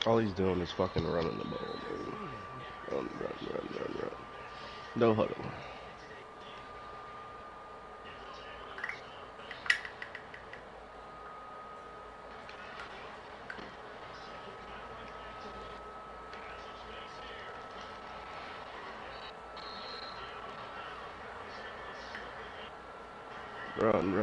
All he's doing is fucking running the ball, dude. Run. No huddle. Run.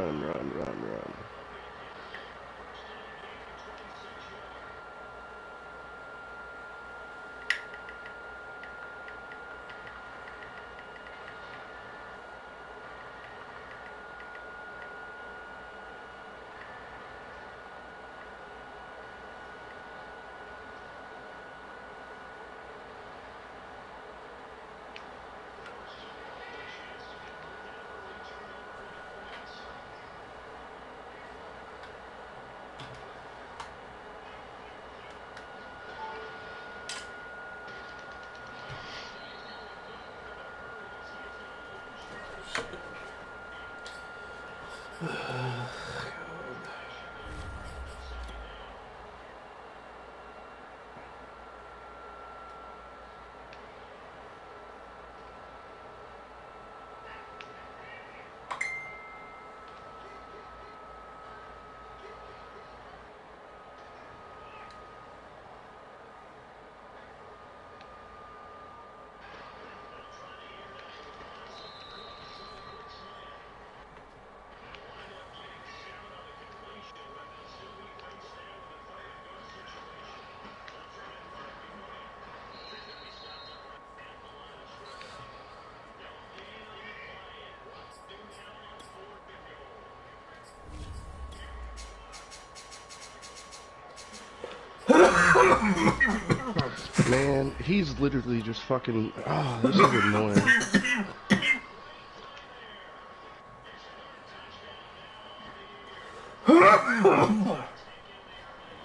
Man, he's literally just fucking. Oh, this is annoying.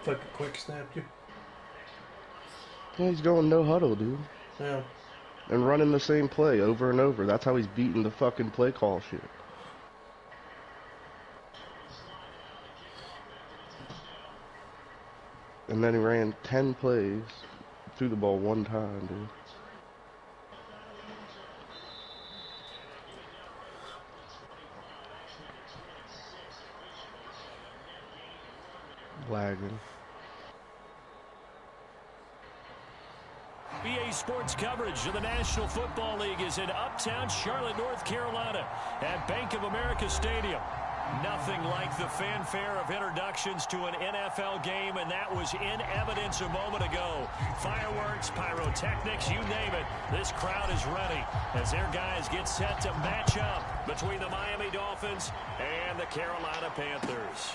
Fucking quick snapped you. Yeah, he's going no huddle, dude. Yeah. And running the same play over and over. That's how he's beating the fucking play call shit. And then he ran 10 plays, threw the ball one time, dude. Lagging. BA Sports coverage of the National Football League is in uptown Charlotte, North Carolina at Bank of America Stadium. Nothing like the fanfare of introductions to an NFL game, and that was in evidence a moment ago. Fireworks, pyrotechnics, you name it. This crowd is ready as their guys get set to match up between the Miami Dolphins and the Carolina Panthers.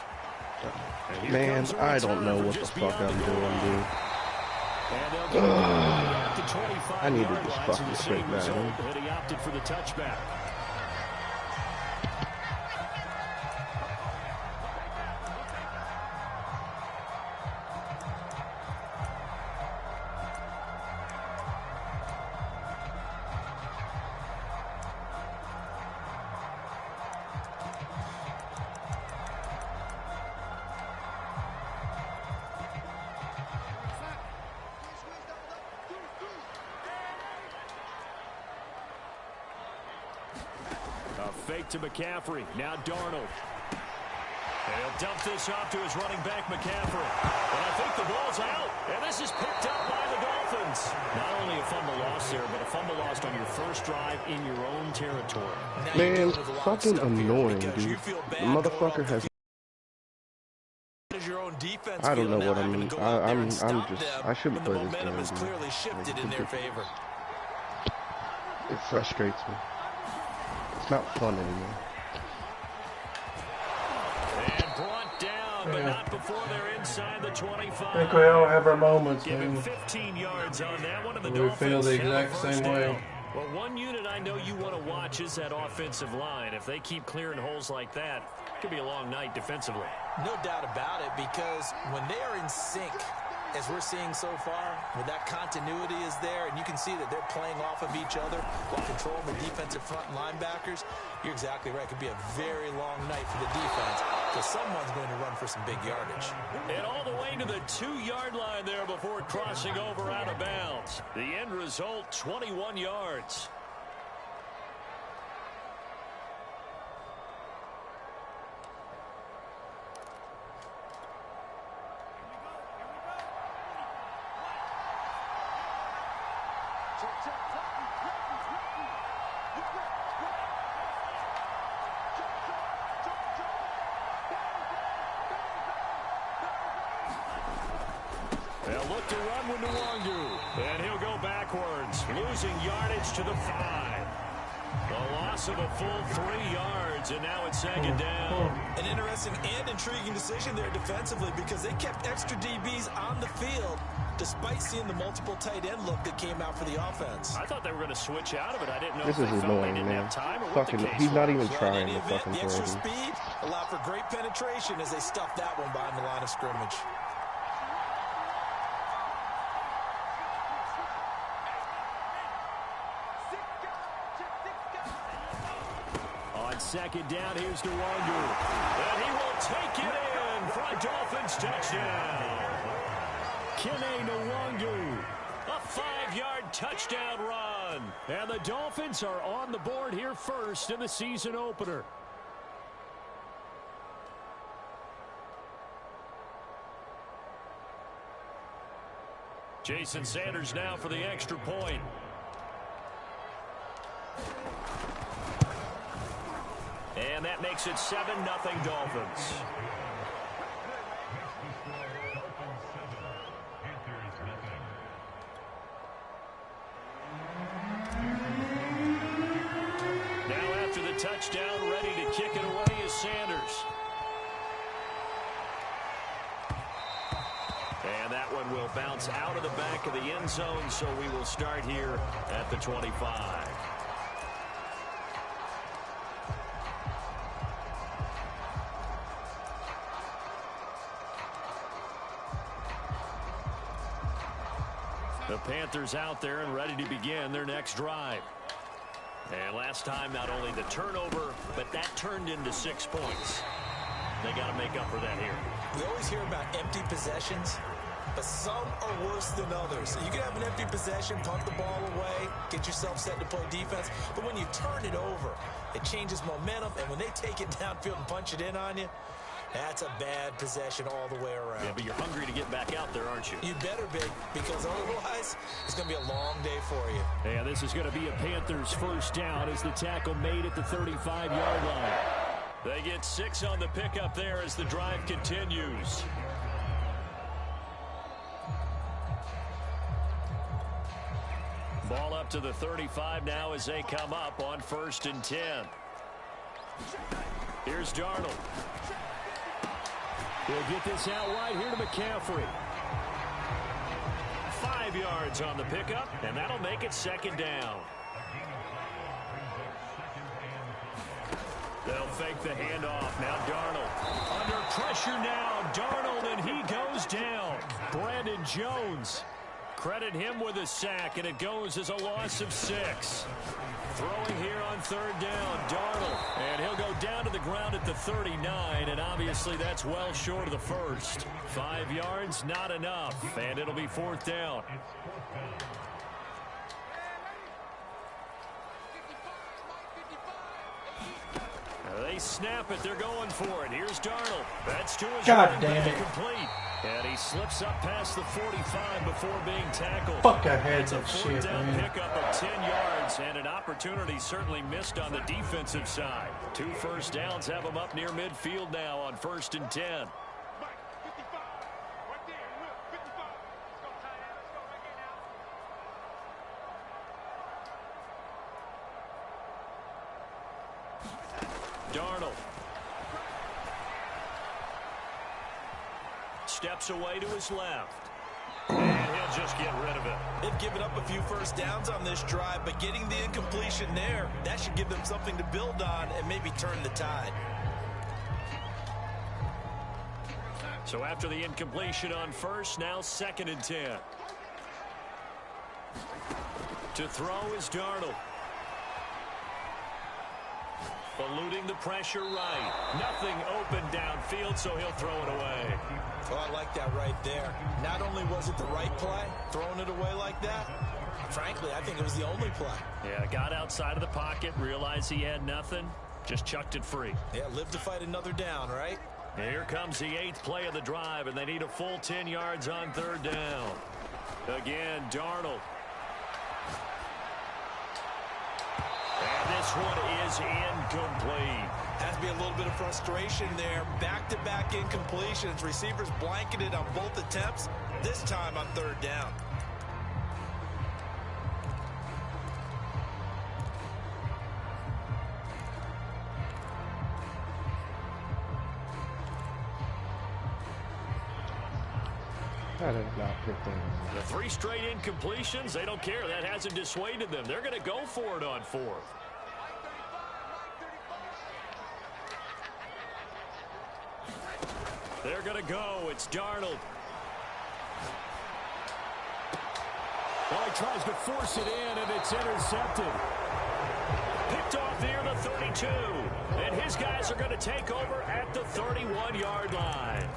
Man, I don't know what the fuck I'm doing, dude. I needed this fucking straight Madden. He opted for the touchback. Fake to McCaffrey. Now Darnold. And he'll dump this off to his running back, McCaffrey. And I think the ball's out. And this is picked up by the Dolphins. Not only a fumble loss there, but a fumble lost on your first drive in your own territory. Man, fucking annoying, dude. The motherfucker has... I don't know what I mean. I shouldn't play this game. Is clearly shifted in their favor. It frustrates me. It's not fun anymore. And brought down, but not before they're inside the 25. I think we all have our moments, man. 15 yards on that one, and the we Dolphins feel the exact same way. Well, one unit I know you want to watch is that offensive line. If they keep clearing holes like that, it could be a long night defensively. No doubt about it, because when they are in sync, as we're seeing so far, where that continuity is there, and you can see that they're playing off of each other while controlling the defensive front linebackers, you're exactly right. It could be a very long night for the defense. because someone's going to run for some big yardage. And all the way to the 2-yard line there before crossing over out of bounds. The end result, 21 yards. They'll look to run with Nwangu. And he'll go backwards, losing yardage to the 5. A loss of a full 3 yards, and now it's 2nd down. An interesting and intriguing decision there defensively because they kept extra DBs on the field despite seeing the multiple tight end look that came out for the offense. I thought they were going to switch out of it. I didn't know This if is they felt annoying, they didn't man. have time or what Fucking, the case he's not was. even Well, trying in any to event, fucking the throw extra him. speed allowed for great penetration as they stuffed that one behind the line of scrimmage. On 2nd down, here's Nwangu. And he will take it in for a Dolphins touchdown. G.A.N. Nwangu. A 5-yard touchdown run. And the Dolphins are on the board here first in the season opener. Jason Sanders now for the extra point. And that makes it 7-0 Dolphins. Now after the touchdown, ready to kick it away is Sanders. And that one will bounce out of the back of the end zone, so we will start here at the 25. The Panthers out there and ready to begin their next drive. And last time, not only the turnover, but that turned into 6 points. They got to make up for that here. We always hear about empty possessions, but some are worse than others. You can have an empty possession, punt the ball away, get yourself set to play defense, but when you turn it over, it changes momentum, and when they take it downfield and punch it in on you, that's a bad possession all the way around. Yeah, but you're hungry to get back out there, aren't you? You better be, because otherwise, it's going to be a long day for you. And this is going to be a Panthers first down as the tackle made at the 35-yard line. They get 6 on the pickup there as the drive continues. Ball up to the 35 now as they come up on 1st and 10. Here's Darnold. He'll get this out wide here to McCaffrey. 5 yards on the pickup, and that'll make it 2nd down. They'll fake the handoff. Now Darnold. Under pressure now. Darnold, and he goes down. Brandon Jones. Credit him with a sack, and it goes as a loss of 6. Throwing here on 3rd down, Darnold. And he'll go down to the ground at the 39, and obviously that's well short of the first. 5 yards, not enough, and it'll be 4th down. They snap it. They're going for it. Here's Darnold. That's to his God running damn back, it. complete. And he slips up past the 45 before being tackled. Fuck, I had It's a that 4th shit, down man. pickup of 10 yards and an opportunity certainly missed on the defensive side. 2 first downs have them up near midfield now on 1st and 10. Darnold. Steps away to his left. And he'll just get rid of it. They've given up a few first downs on this drive, but getting the incompletion there, that should give them something to build on and maybe turn the tide. So after the incompletion on 1st, now 2nd and 10. To throw is Darnold. Eluding the pressure right. Nothing open downfield, so he'll throw it away. Oh, I like that right there. Not only was it the right play, throwing it away like that, frankly, I think it was the only play. Yeah, got outside of the pocket, realized he had nothing, just chucked it free. Yeah, live to fight another down, right? Here comes the 8th play of the drive, and they need a full 10 yards on 3rd down. Again, Darnold. And this one is incomplete. Has to be a little bit of frustration there. Back-to-back incompletions. Receivers blanketed on both attempts, this time on 3rd down. I did not pick them. The 3 straight incompletions, they don't care. That hasn't dissuaded them. They're going to go for it on 4th. They're going to go. It's Darnold. Well, he tries to force it in, and it's intercepted. Picked off near the 32. And his guys are going to take over at the 31-yard line.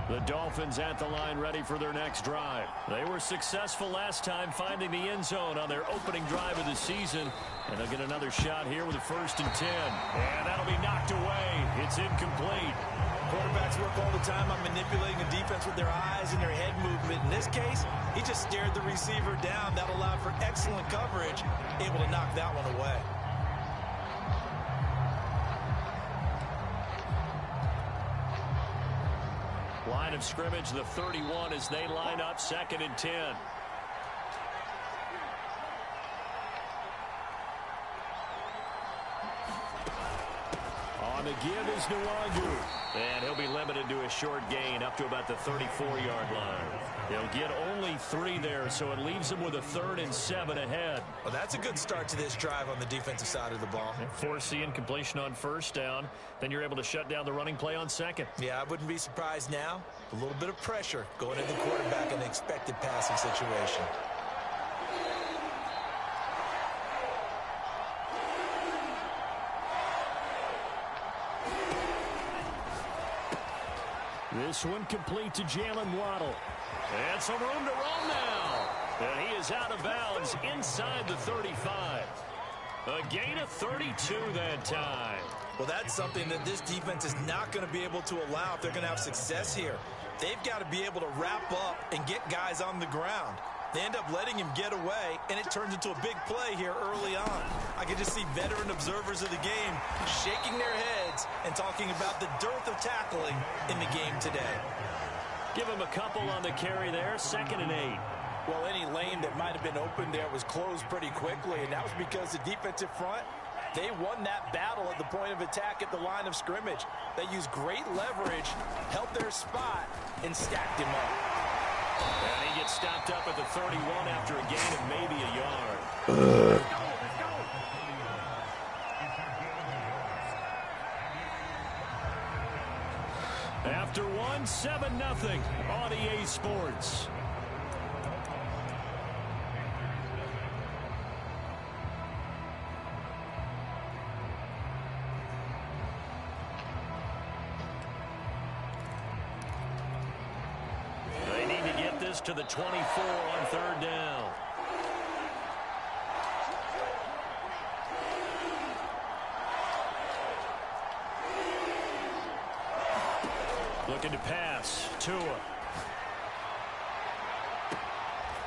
The Dolphins at the line ready for their next drive. They were successful last time finding the end zone on their opening drive of the season. And they'll get another shot here with a 1st and 10. And that'll be knocked away. It's incomplete. Quarterbacks work all the time on manipulating the defense with their eyes and their head movement. In this case, he just stared the receiver down. That allowed for excellent coverage, able to knock that one away. Line of scrimmage, the 31 as they line up 2nd and 10. On the give is Nwangu. And he'll be limited to a short gain up to about the 34-yard line. He'll get only 3 there, so it leaves him with a 3rd and 7 ahead. Well, that's a good start to this drive on the defensive side of the ball. Force the incompletion on 1st down. Then you're able to shut down the running play on 2nd. Yeah, I wouldn't be surprised now. A little bit of pressure going into the quarterback in an expected passing situation. This one complete to Jalen Waddle. And some room to run now. And he is out of bounds inside the 35. A gain of 32 that time. Well, that's something that this defense is not going to be able to allow if they're going to have success here. They've got to be able to wrap up and get guys on the ground. They end up letting him get away, and it turns into a big play here early on. I can just see veteran observers of the game shaking their heads and talking about the dearth of tackling in the game today. Give him a couple on the carry there, 2nd and 8. Well, any lane that might have been open there was closed pretty quickly, and that was because the defensive front, they won that battle at the point of attack at the line of scrimmage. They used great leverage, held their spot, and stacked him up. And he gets stopped up at the 31 after a gain of maybe a yard. After one, 7-0 on EA Sports. They need to get this to the 24 on 3rd down. Looking to pass. Tua.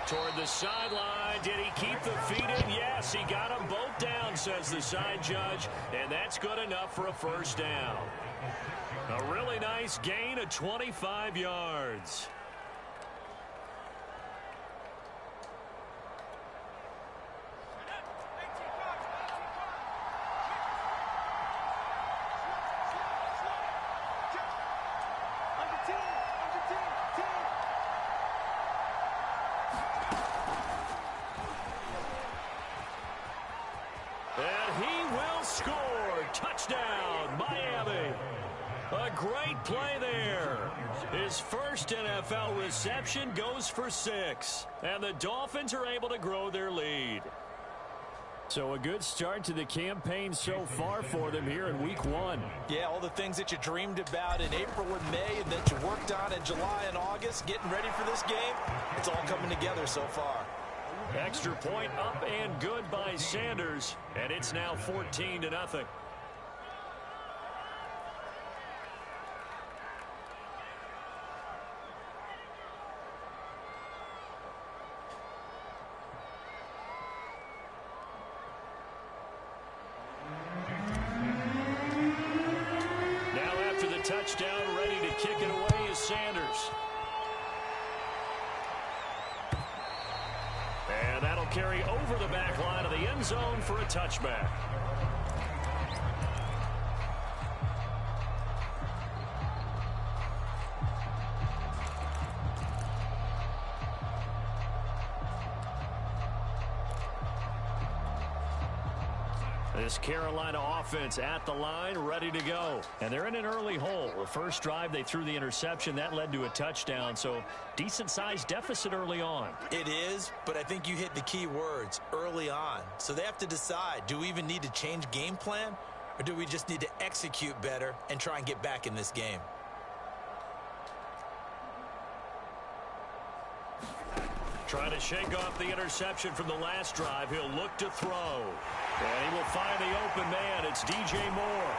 Toward the sideline. Did he keep the feet in? Yes, he got them both down, says the side judge. And that's good enough for a 1st down. A really nice gain of 25 yards. Touchdown, Miami. A great play there. His first NFL reception goes for 6. And the Dolphins are able to grow their lead. So a good start to the campaign so far for them here in week 1. Yeah, all the things that you dreamed about in April and May and that you worked on in July and August, getting ready for this game, it's all coming together so far. Extra point up and good by Sanders, and it's now 14-0. Touchdown, ready to kick it away is Sanders. And that'll carry over the back line of the end zone for a touchback. This Carolina offense at the line, ready to go. And they're in an early hole. The first drive, they threw the interception. That led to a touchdown, so decent-sized deficit early on. It is, but I think you hit the key words, early on. So they have to decide, do we even need to change game plan, or do we just need to execute better and try and get back in this game? Trying to shake off the interception from the last drive. He'll look to throw. And he will find the open man. It's DJ Moore.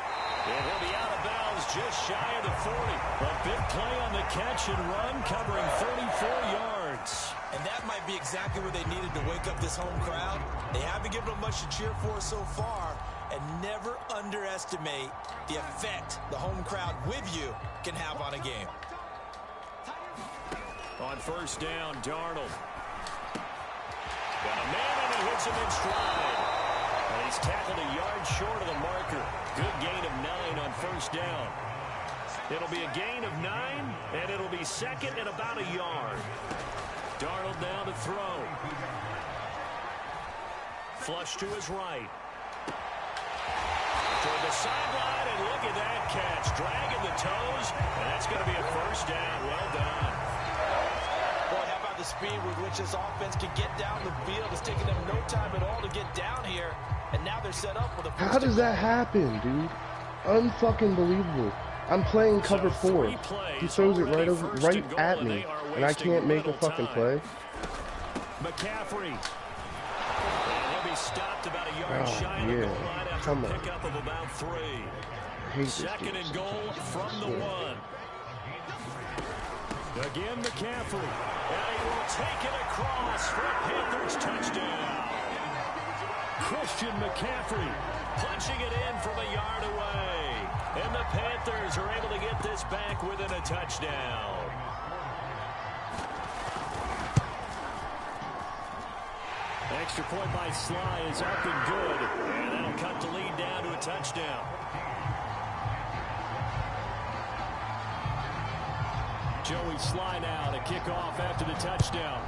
And he'll be out of bounds just shy of the 40. A big play on the catch and run, covering 44 yards. And that might be exactly what they needed to wake up this home crowd. They haven't given them much to cheer for so far. And never underestimate the effect the home crowd with you can have on a game. On first down, Darnold. Got a man and he hits him in stride. And he's tackled a yard short of the marker. Good gain of 9 on first down. It'll be a gain of 9, and it'll be second and about a yard. Darnold now to throw. Flush to his right. Toward the sideline, and look at that catch. Dragging the toes, and that's going to be a first down. Well done. Boy, how about the speed with which this offense can get down the field? It's taking them no time at all to get down here, and now they're set up with a first. How does that happen, dude? Unfucking believable. I'm playing cover 4. He throws it right at me, and I can't make a fucking play. McCaffrey. And he'll be stopped about a yard shy of the goal line after a pickup of about 3. Second and goal from the 1. Again, McCaffrey. And he will take it across for a Panthers touchdown. Christian McCaffrey punching it in from a yard away. And the Panthers are able to get this back within a touchdown. Extra point by Sly is up and good. And that'll cut the lead down to a touchdown. Joey Sly now to kick off after the touchdown.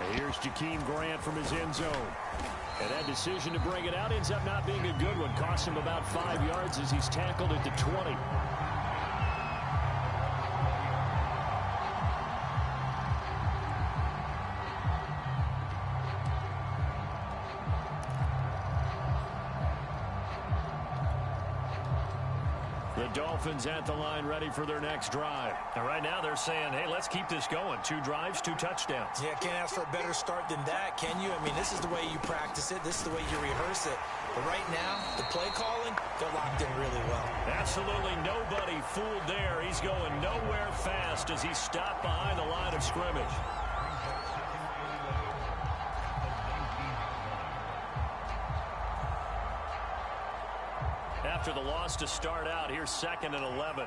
And here's Jakeem Grant from his end zone. And that decision to bring it out ends up not being a good one. Cost him about 5 yards as he's tackled at the 20. The Dolphins at the line ready for their next drive. And right now they're saying, hey, let's keep this going. 2 drives, 2 touchdowns. Yeah, can't ask for a better start than that, can you? I mean, this is the way you practice it. This is the way you rehearse it. But right now, the play calling, they're locked in really well. Absolutely nobody fooled there. He's going nowhere fast as he's stopped behind the line of scrimmage. After the loss to start out, here's 2nd and 11.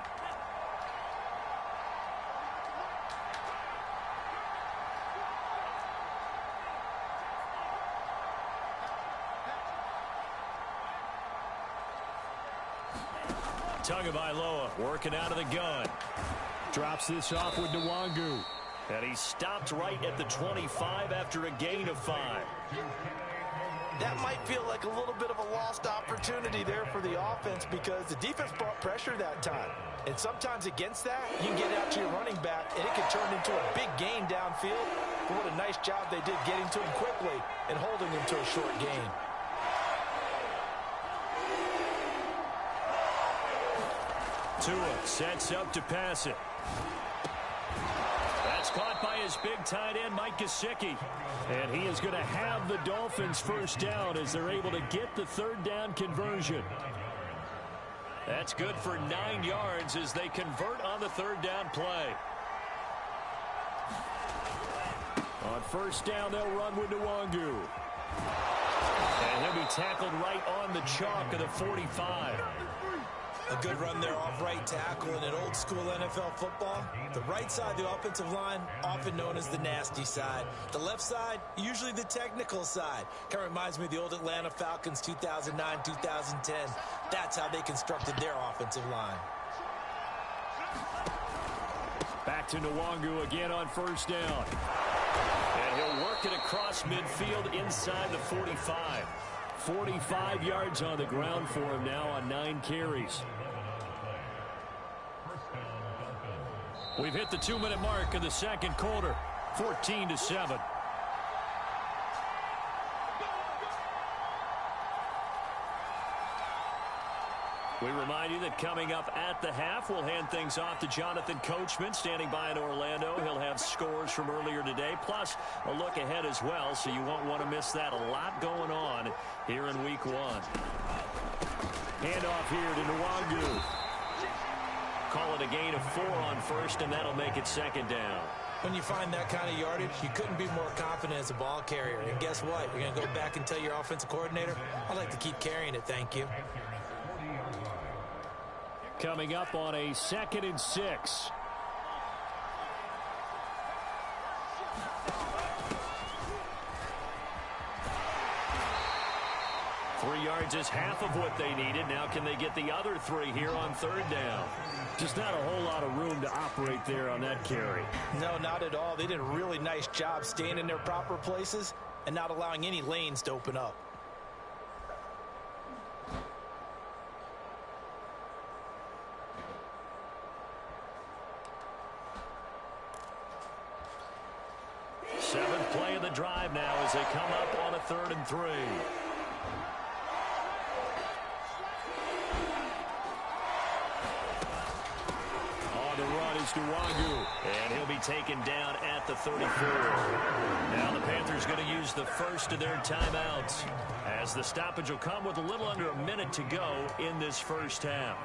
Tagovailoa working out of the gun. Drops this off with Nwangu. And he's stopped right at the 25 after a gain of 5. That might feel like a little bit of a lost opportunity there for the offense because the defense brought pressure that time. And sometimes against that, you can get out to your running back, and it can turn into a big gain downfield. But what a nice job they did getting to him quickly and holding him to a short gain. Tua sets up to pass it. That's caught by his big tight end, Mike Gesicki. And he is going to have the Dolphins first down as they're able to get the third down conversion. That's good for 9 yards as they convert on the third down play. On first down, they'll run with Nwangu. And he'll be tackled right on the chalk of the 45. A good run there off right tackle in an old school NFL football. The right side of the offensive line, often known as the nasty side. The left side, usually the technical side. Kind of reminds me of the old Atlanta Falcons 2009, 2010. That's how they constructed their offensive line. Back to Nwangu again on first down. And he'll work it across midfield inside the 45. 45 yards on the ground for him now on 9 carries. We've hit the 2-minute mark of the second quarter. 14-7. We remind you that coming up at the half, we'll hand things off to Jonathan Coachman, standing by in Orlando. He'll have scores from earlier today, plus a look ahead as well, so you won't want to miss that. A lot going on here in Week 1. Handoff here to Nwangu. Call it a gain of 4 on first, and that'll make it second down. When you find that kind of yardage, you couldn't be more confident as a ball carrier. And guess what? You're going to go back and tell your offensive coordinator, I'd like to keep carrying it, thank you. Coming up on a 2nd and 6. Three yards is half of what they needed. Now can they get the other 3 here on third down? Just not a whole lot of room to operate there on that carry. No, not at all. They did a really nice job staying in their proper places and not allowing any lanes to open up. Seventh play of the drive now as they come up on a 3rd and 3. On the run is Nwangu, and he'll be taken down at the 34. Now the Panthers going to use the first of their timeouts as the stoppage will come with a little under a minute to go in this first half.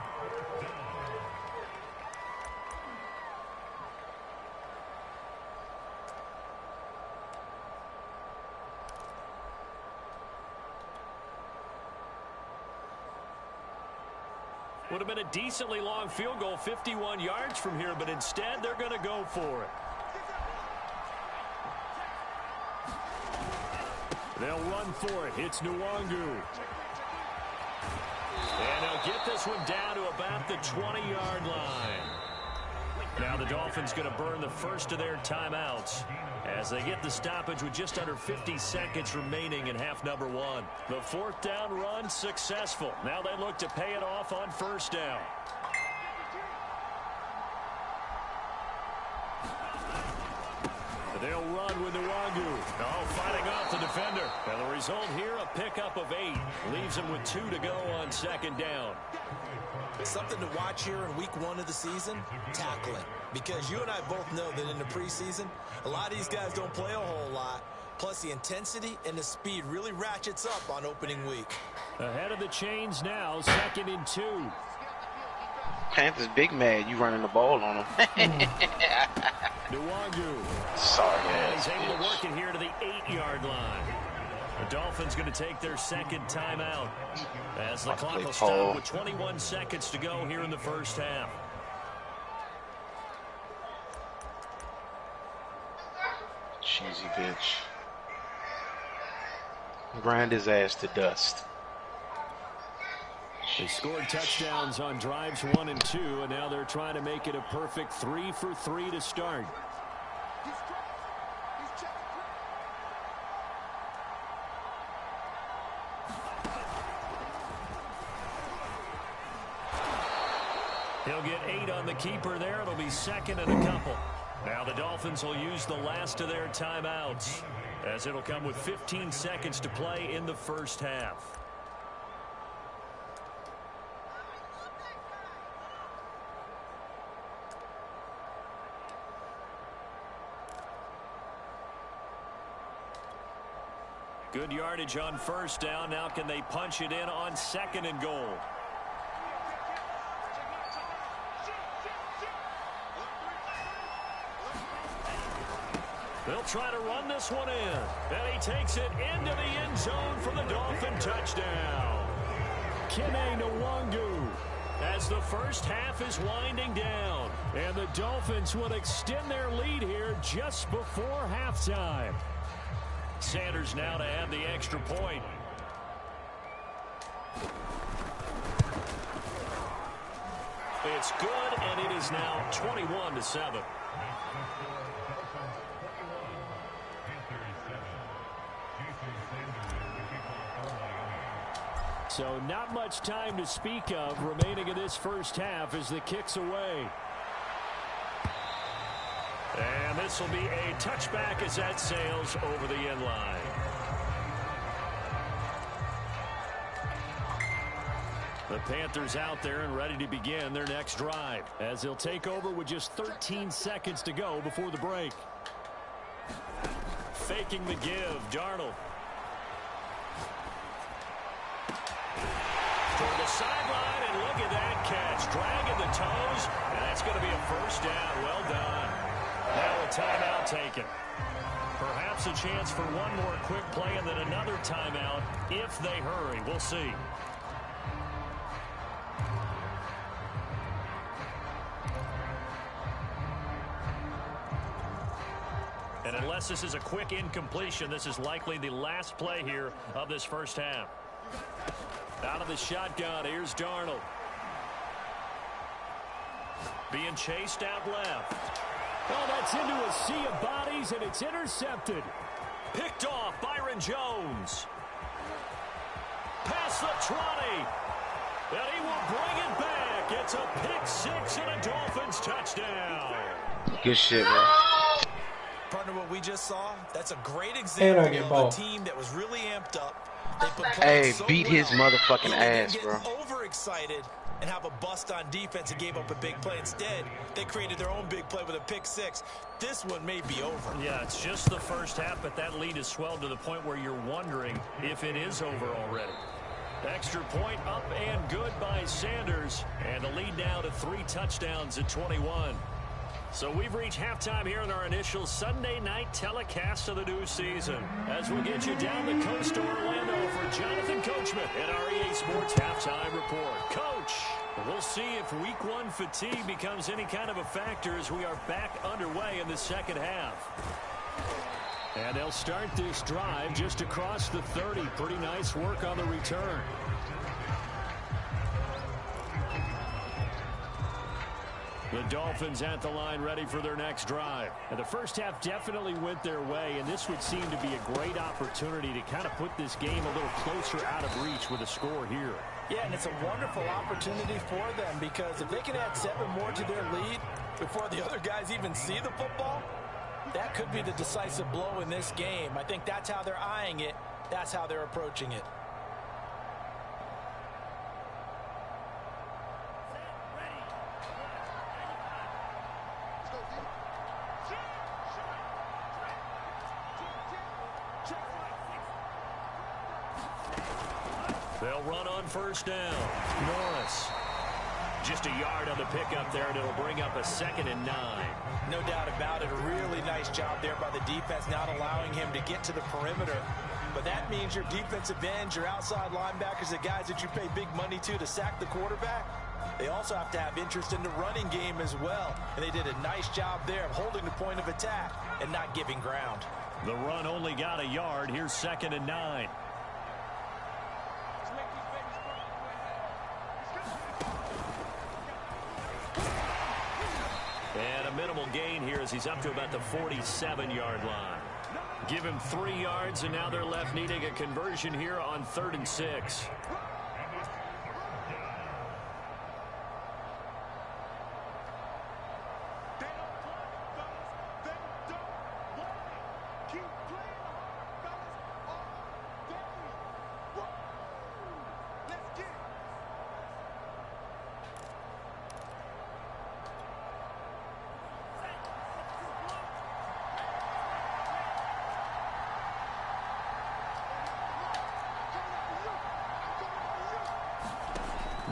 Would have been a decently long field goal, 51 yards from here, but instead they're going to go for it. They'll run for it. It's Nwangu. And they'll get this one down to about the 20-yard line. Now the Dolphins going to burn the first of their timeouts as they get the stoppage with just under 50 seconds remaining in half number 1. The 4th down run successful. Now they look to pay it off on first down. They'll run with Nwangu. Oh, fighting off the defender. And the result here, a pickup of 8. Leaves him with 2 to go on second down. Something to watch here in week 1 of the season, tackling. Because you and I both know that in the preseason, a lot of these guys don't play a whole lot. Plus, the intensity and the speed really ratchets up on opening week. Ahead of the chains now, 2nd and 2. Panthers big mad you running the ball on him. Nwangu. Sorry, He's able to work it here to the 8-yard line. The Dolphins going to take their second timeout as the clock will stop with 21 seconds to go here in the first half. Cheesy bitch. Grind his ass to dust. They scored touchdowns on drives 1 and 2, and now they're trying to make it a perfect 3 for 3 to start. He'll get 8 on the keeper there. It'll be second and a couple. Now the Dolphins will use the last of their timeouts, as it'll come with 15 seconds to play in the first half. Good yardage on first down. Now can they punch it in on second and goal? They'll try to run this one in. And he takes it into the end zone for the Dolphin touchdown. G.A.N. as the first half is winding down. And the Dolphins will extend their lead here just before halftime. Sanders now to add the extra point. It's good, and it is now 21-7. So not much time to speak of remaining in this first half as the kick's away. And this will be a touchback as that sails over the end line. The Panthers out there and ready to begin their next drive, as they'll take over with just 13 seconds to go before the break. Faking the give, Darnold. Toward the sideline, and look at that catch. Dragging the toes, and that's going to be a first down. Well done. Now a timeout taken. Perhaps a chance for one more quick play and then another timeout if they hurry. We'll see. And unless this is a quick incompletion, this is likely the last play here of this first half. Out of the shotgun, here's Darnold. Being chased out left. Oh, that's into a sea of bodies, and it's intercepted. Picked off, Byron Jones. Past the 20. And he will bring it back. It's a pick six and a Dolphins touchdown. Good shit, man. Partner, what we just saw, that's a great example of a team that was really amped up. They beat his motherfucking ass, bro. Overexcited and have a bust on defense and gave up a big play. Instead, they created their own big play with a pick six. This one may be over. Yeah, it's just the first half, but that lead has swelled to the point where you're wondering if it is over already. Extra point up and good by Sanders. And the lead now to 3 touchdowns at 21. So we've reached halftime here in our initial Sunday night telecast of the new season, as we'll get you down the coast to Orlando for Jonathan Coachman and our EA Sports Halftime Report. Coach, we'll see if Week 1 fatigue becomes any kind of a factor as we are back underway in the second half. And they'll start this drive just across the 30. Pretty nice work on the return. The Dolphins at the line ready for their next drive. And the first half definitely went their way, and this would seem to be a great opportunity to kind of put this game a little closer out of reach with a score here. Yeah, and it's a wonderful opportunity for them, because if they can add 7 more to their lead before the other guys even see the football, that could be the decisive blow in this game. I think that's how they're eyeing it. That's how they're approaching it. They'll run on first down. Norris. Just a yard on the pickup there, and it'll bring up a 2nd and 9. No doubt about it. A really nice job there by the defense, not allowing him to get to the perimeter. But that means your defensive ends, your outside linebackers, the guys that you pay big money to sack the quarterback, they also have to have interest in the running game as well. And they did a nice job there of holding the point of attack and not giving ground. The run only got a yard. Here's 2nd and 9. And a minimal gain here as he's up to about the 47-yard line. Give him 3 yards, and now they're left needing a conversion here on 3rd and 6.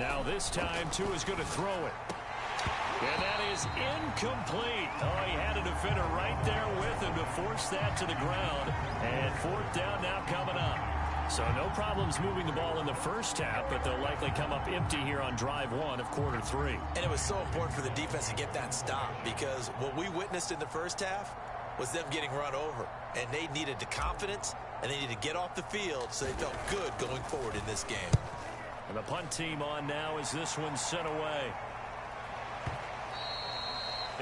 Now this time, Tua is going to throw it. And that is incomplete. Oh, he had a defender right there with him to force that to the ground. And fourth down now coming up. So no problems moving the ball in the first half, but they'll likely come up empty here on drive one of quarter three. And it was so important for the defense to get that stop, because what we witnessed in the first half was them getting run over. And they needed the confidence, and they needed to get off the field so they felt good going forward in this game. And the punt team on now as this one's sent away.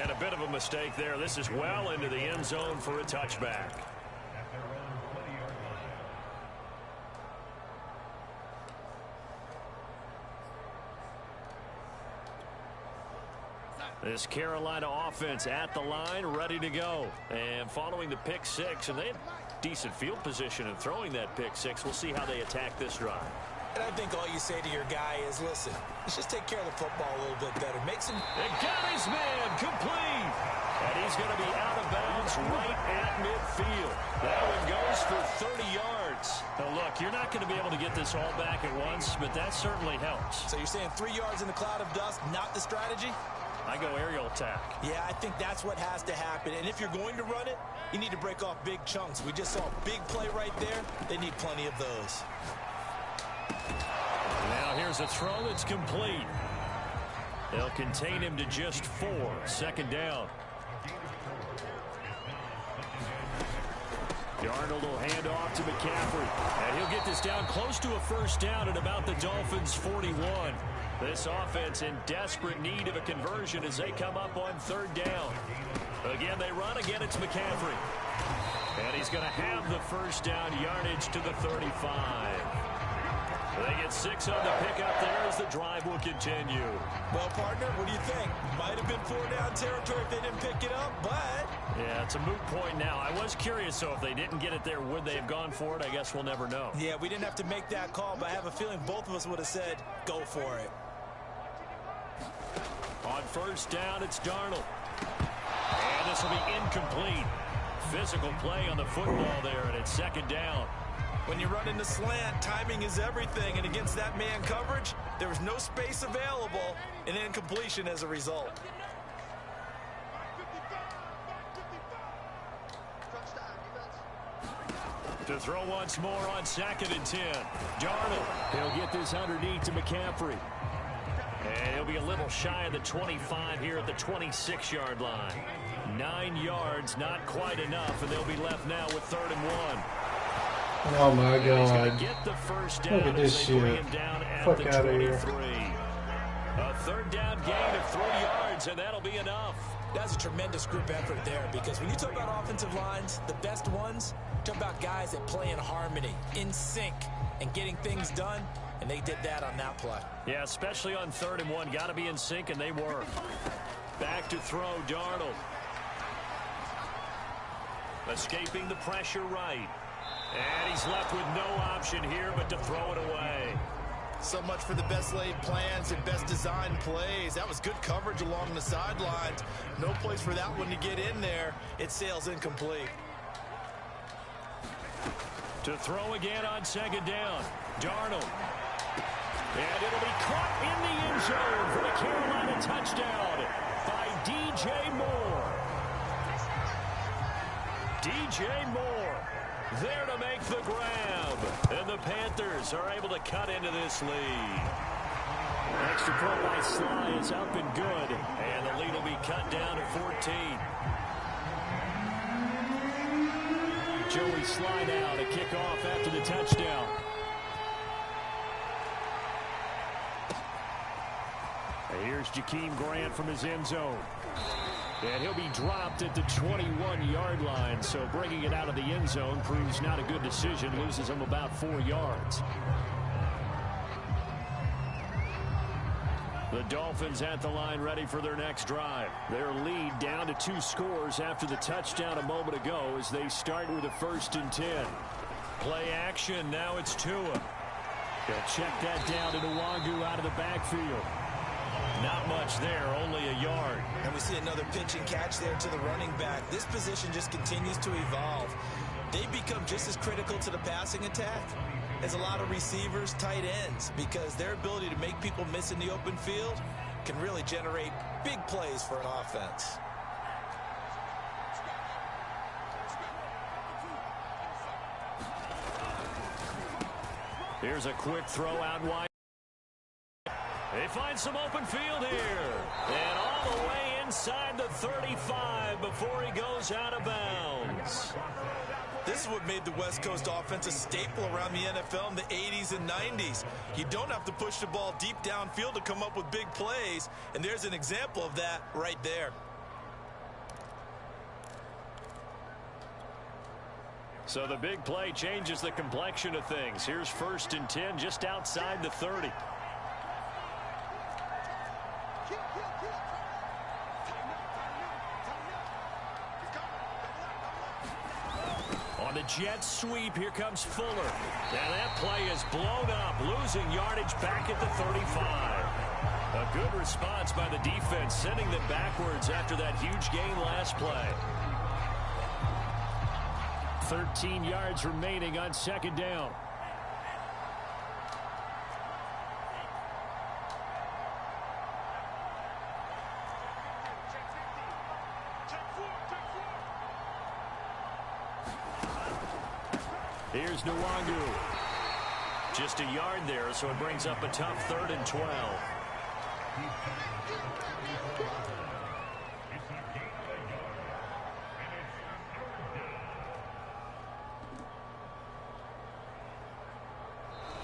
And a bit of a mistake there. This is well into the end zone for a touchback. This Carolina offense at the line, ready to go. And following the pick six, and they had decent field position in throwing that pick six. We'll see how they attack this drive. And I think all you say to your guy is, listen, let's just take care of the football a little bit better. Make some... And got his man complete. And he's going to be out of bounds right at midfield. That one goes for 30 yards. Now, look, you're not going to be able to get this all back at once, but that certainly helps. So you're saying 3 yards in the cloud of dust, not the strategy? I go aerial attack. Yeah, I think that's what has to happen. And if you're going to run it, you need to break off big chunks. We just saw a big play right there. They need plenty of those. Now here's a throw that's complete. They'll contain him to just 4. Second down. Darnold will hand off to McCaffrey. And he'll get this down close to a first down at about the Dolphins' 41. This offense in desperate need of a conversion as they come up on third down. Again, they run. Again, it's McCaffrey. And he's going to have the first down yardage to the 35. They get 6 on the pickup there as the drive will continue. Well, partner, what do you think? Might have been 4-down territory if they didn't pick it up, but... Yeah, it's a moot point now. I was curious, so if they didn't get it there, would they have gone for it? I guess we'll never know. Yeah, we didn't have to make that call, but I have a feeling both of us would have said, go for it. On first down, it's Darnold. And this will be incomplete. Physical play on the football there, and it's second down. When you run in the slant, timing is everything, and against that man coverage, there was no space available, and incompletion as a result. To throw once more on 2nd and 10. Darnold, he'll get this underneath to McCaffrey. And he'll be a little shy of the 25 here at the 26-yard line. 9 yards, not quite enough, and they'll be left now with 3rd and 1. Oh my God. Get the first down. Look at this shit. Fuck out of here. A third down gain of 3 yards, and that'll be enough. That's a tremendous group effort there, because when you talk about offensive lines, the best ones, talk about guys that play in harmony, in sync, and getting things done, and they did that on that play. Yeah, especially on 3rd and 1. Got to be in sync, and they were. Back to throw, Darnold. Escaping the pressure right. And he's left with no option here but to throw it away. So much for the best laid plans and best designed plays. That was good coverage along the sidelines. No place for that one to get in there. It sails incomplete. To throw again on 2nd down. Darnold. And it'll be caught in the end zone for the Carolina touchdown by DJ Moore. DJ Moore there to make the grab. And the Panthers are able to cut into this lead. Extra point by Sly is up and good. And the lead will be cut down to 14. Joey Sly now to kick off after the touchdown. And here's Jakeem Grant from his end zone. And he'll be dropped at the 21-yard line, so bringing it out of the end zone proves not a good decision, loses him about 4 yards. The Dolphins at the line ready for their next drive. Their lead down to 2 scores after the touchdown a moment ago as they start with a 1st and 10. Play action, now it's Tua. They'll check that down to Nwangu out of the backfield. Not much there, only a yard. And we see another pitch and catch there to the running back. This position just continues to evolve. They become just as critical to the passing attack is a lot of receivers, tight ends, because their ability to make people miss in the open field can really generate big plays for an offense. Here's a quick throw out wide. They find some open field here. And all the way inside the 35 before he goes out of bounds. This is what made the West Coast offense a staple around the NFL in the 80s and 90s. You don't have to push the ball deep downfield to come up with big plays, and there's an example of that right there. So the big play changes the complexion of things. Here's 1st and 10 just outside the 30. On the jet sweep, here comes Fuller. And that play is blown up, losing yardage back at the 35. A good response by the defense, sending them backwards after that huge gain last play. 13 yards remaining on 2nd down. Here's Nwangu. Just a yard there, so it brings up a tough 3rd and 12.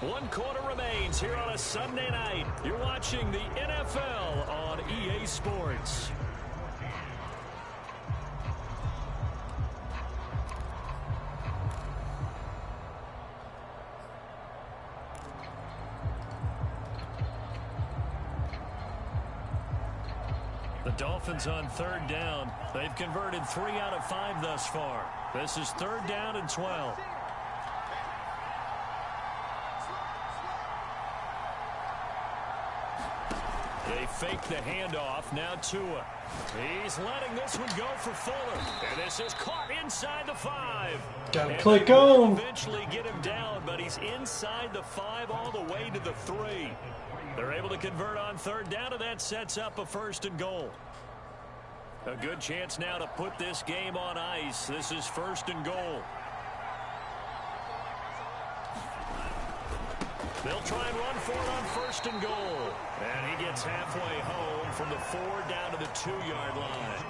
One quarter remains here on a Sunday night. You're watching the NFL on EA Sports. The Dolphins on 3rd down. They've converted 3 out of 5 thus far. This is 3rd down and 12. They fake the handoff. Now Tua. He's letting this one go for Fuller. And this is caught inside the 5. Gotta click on. Eventually get him down, but he's inside the 5 all the way to the 3. They're able to convert on 3rd down, and that sets up a 1st and goal. A good chance now to put this game on ice. This is 1st and goal. They'll try and run for it on 1st and goal. And he gets halfway home from the 4 down to the 2-yard line.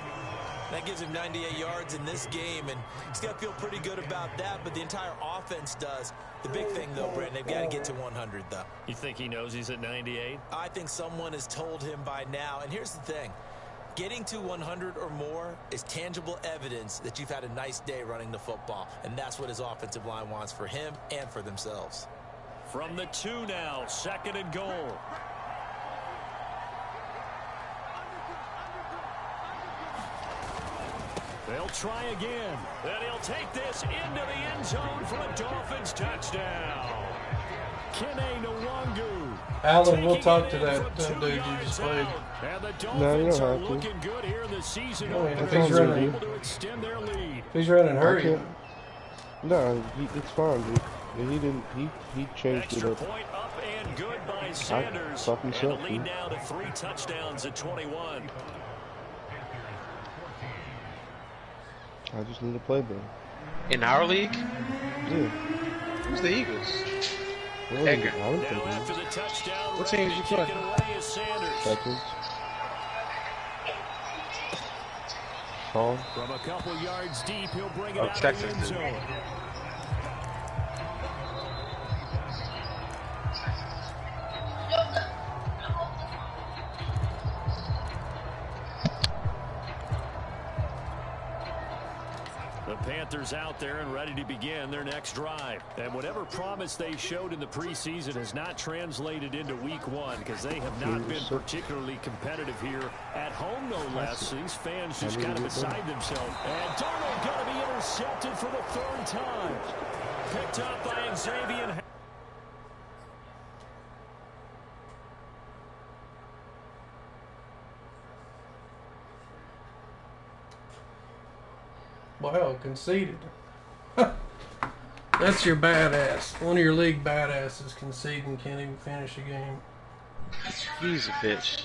That gives him 98 yards in this game, and he's got to feel pretty good about that, but the entire offense does. The big thing, though, Brent, they've got to get to 100, though. You think he knows he's at 98? I think someone has told him by now. And here's the thing. Getting to 100 or more is tangible evidence that you've had a nice day running the football, and that's what his offensive line wants for him and for themselves. From the 2 now, 2nd and goal. They'll try again. And he'll take this into the end zone for a Dolphins touchdown. G.A.N. Nwangu. Alan, we'll talk to that dude you just played. And the No, you Dolphins don't are have to. looking good here in the season. Oh, opener. if he's They're running. able to extend their lead. If he's running, I hurry. can't. No, it's fine, dude. He didn't. He changed it Extra up. point up and good by Sanders. fucking And the suck, lead dude. now to 3 touchdowns at 21. I just need to play better. In our league? Yeah. Who's the Eagles? Well, Edgar. I don't Now think after the touchdown, What ready teams to you kick play? it away is Sanders. Texans. Paul. From a couple yards deep, he'll bring it Oh, out of Texas the end did. zone. The Panthers out there and ready to begin their next drive. And whatever promise they showed in the preseason has not translated into week 1 because they have not been particularly competitive here at home, no less. These fans just kind of beside themselves. And Darnold going to be intercepted for the 3rd time. Picked up by Xavier. Wow, conceded. That's your badass. One of your league badasses conceding can't even finish a game. He's a bitch.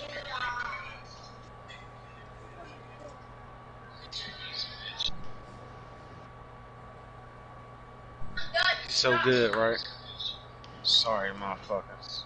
He's so good, right? Sorry, motherfuckers.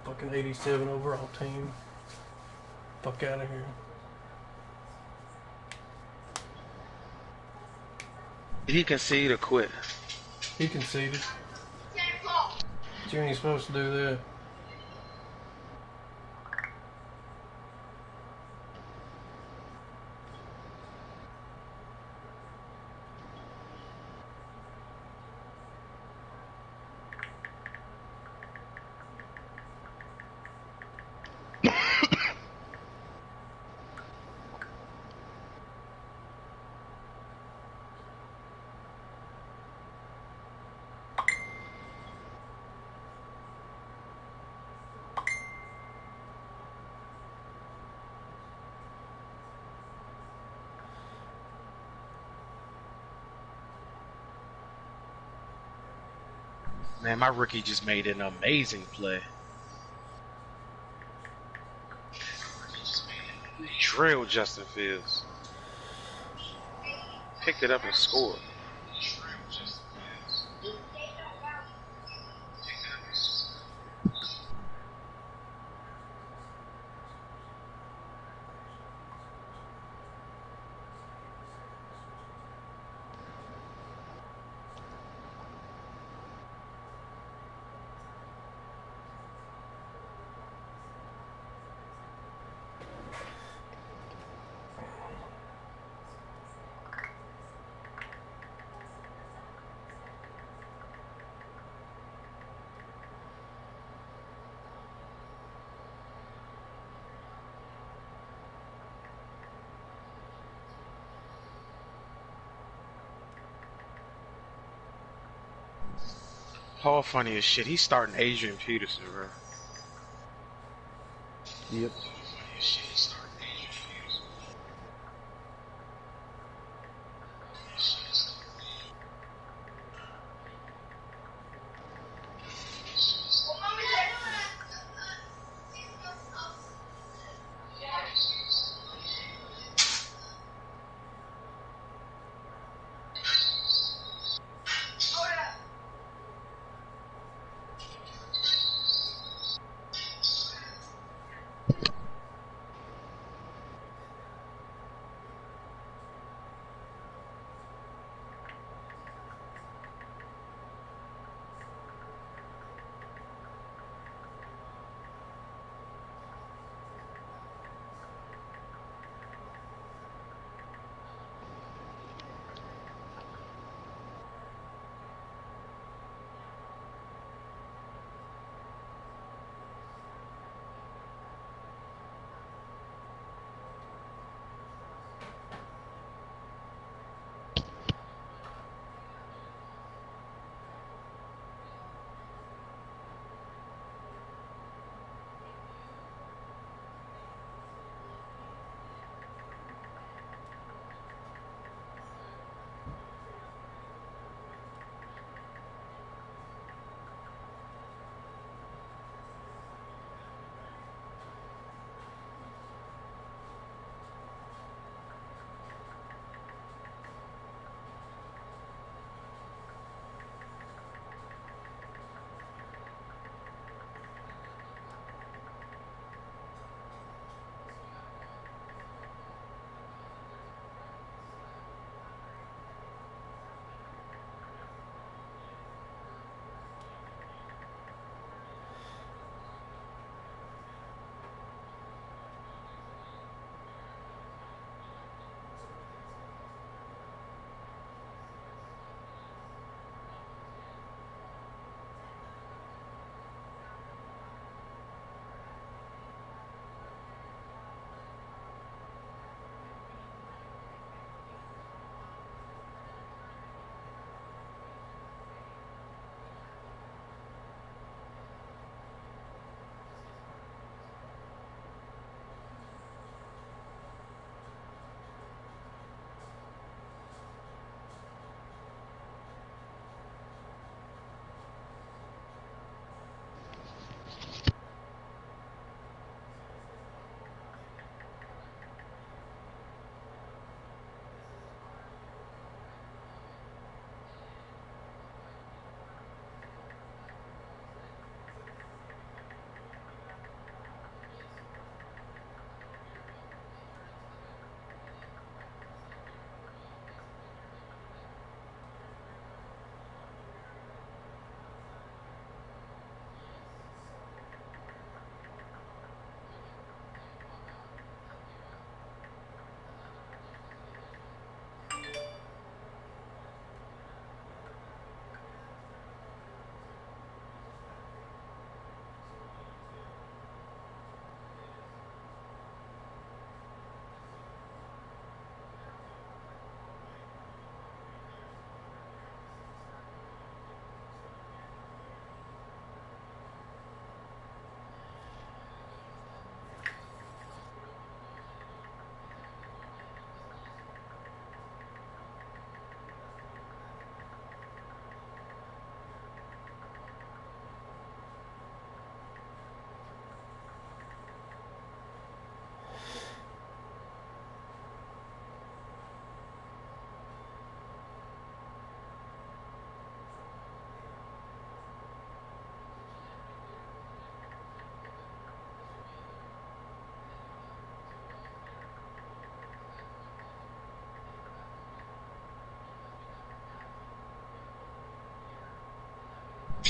Fucking 87 overall team. Fuck out of here. Did he concede or quit? He conceded. You ain't supposed to do that. Man, my rookie just made an amazing play. He drilled Justin Fields. Picked it up and scored. Paul funny as shit. He's starting Adrian Peterson, bro. Yep.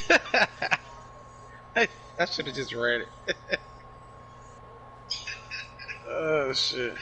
I should have just read it. Oh shit.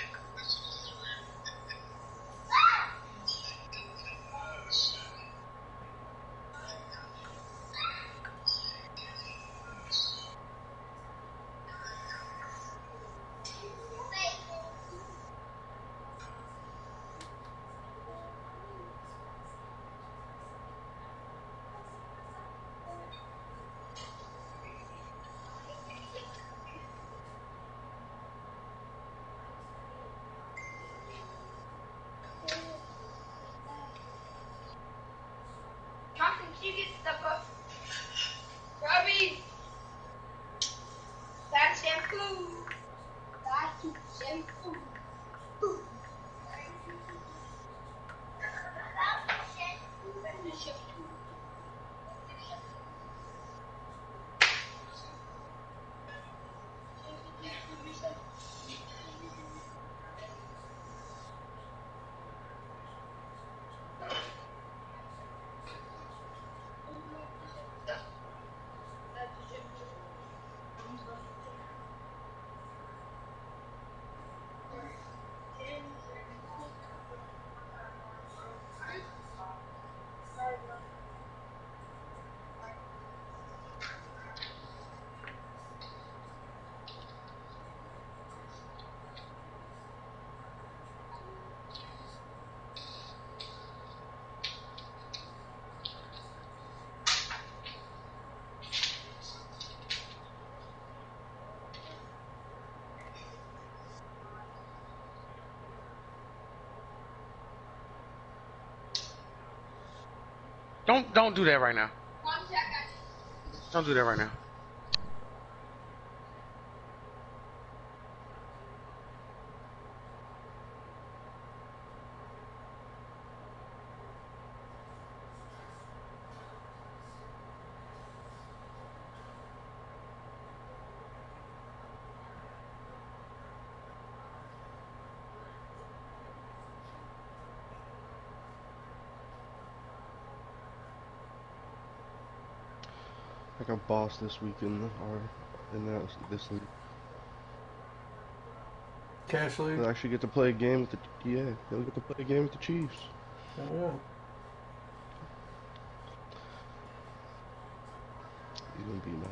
Don't do that right now. Don't do that right now. I got boss this weekend, or in this league. CashLeague. He'll actually get to play a game with the he'll get to play a game with the Chiefs. Oh, yeah. He's gonna be nice.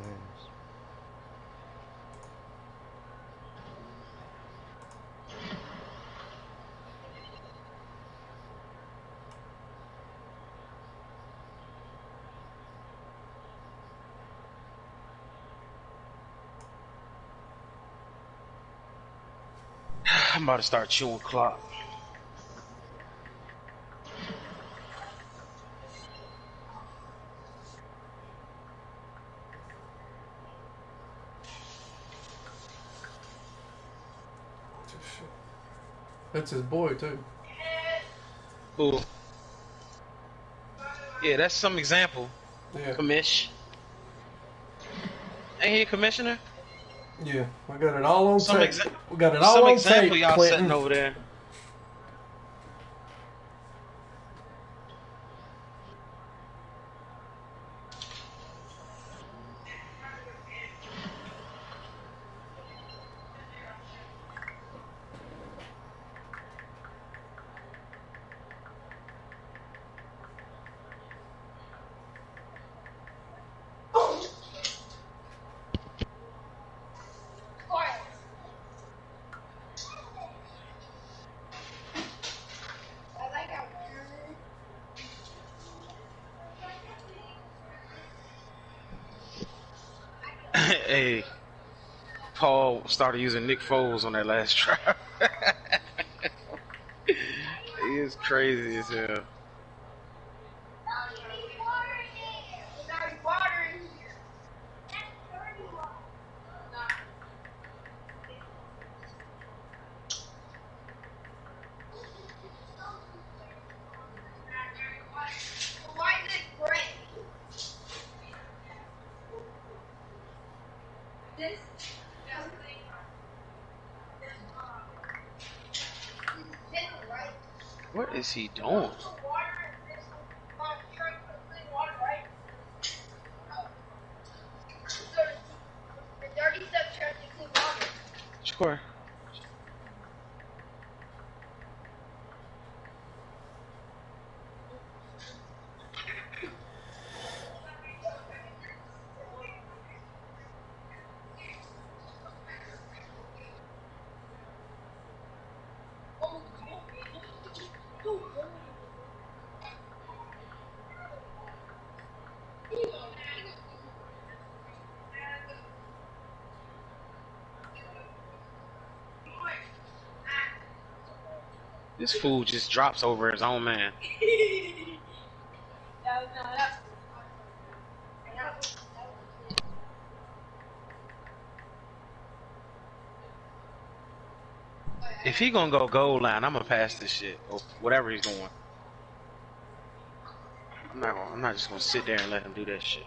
I'm about to start chewing clock. That's his boy, too. Ooh. Yeah, that's some example. Yeah. Commish. Ain't he a commissioner? Yeah, I got it all on tape. We got it some all on example tape, y'all Clinton. sitting over there. Hey, Paul started using Nick Foles on that last drive. He is crazy as hell. What is he doing? This fool just drops over his own man. If he gonna go goal line, I'm gonna pass this shit or whatever he's doing. I'm not just gonna sit there and let him do that shit.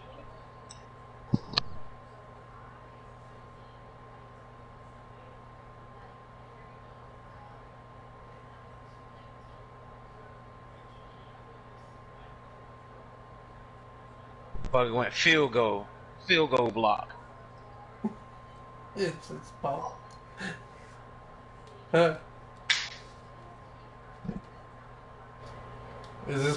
Fucking went field goal block. It's ball. Huh? Is this